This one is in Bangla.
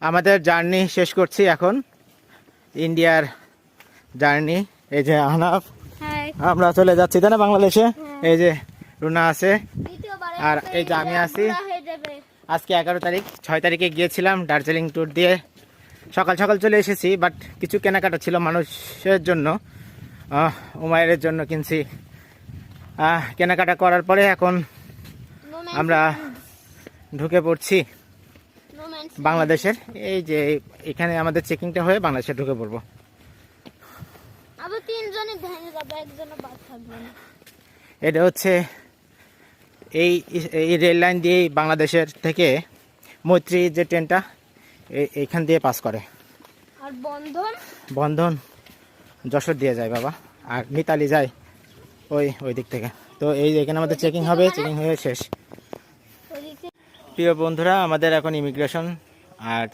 আমাদের জার্নি শেষ করছি এখন, ইন্ডিয়ার জার্নি। এই যে আহনাফ, আমরা চলে যাচ্ছি তাই না বাংলাদেশে। এই যে রুনা আছে, আর এই যে আমি আছি। আজকে 11 তারিখ, 6 তারিখে গিয়েছিলাম দার্জিলিং ট্যুর দিয়ে, সকাল সকাল চলে এসেছি। বাট কিছু কেনাকাটা ছিল মানুষের জন্য, উমায়ের জন্য কিনছি। কেনাকাটা করার পরে এখন আমরা ঢুকে পড়ছি বাংলাদেশের। এই যে এখানে আমাদের চেকিংটা হয়ে বাংলাদেশে ঢুকে পড়বো। এটা হচ্ছে এই রেল লাইন দিয়ে বাংলাদেশের থেকে মৈত্রী যে ট্রেনটা এইখান দিয়ে পাস করে, আর বন্ধন যশোর দিয়ে যায় বাবা, আর মিতালি যায় ওই দিক থেকে। তো এই এখানে আমাদের চেকিং হবে, চেকিং হয়ে শেষ। প্রিয় বন্ধুরা, আমাদের এখন ইমিগ্রেশন আর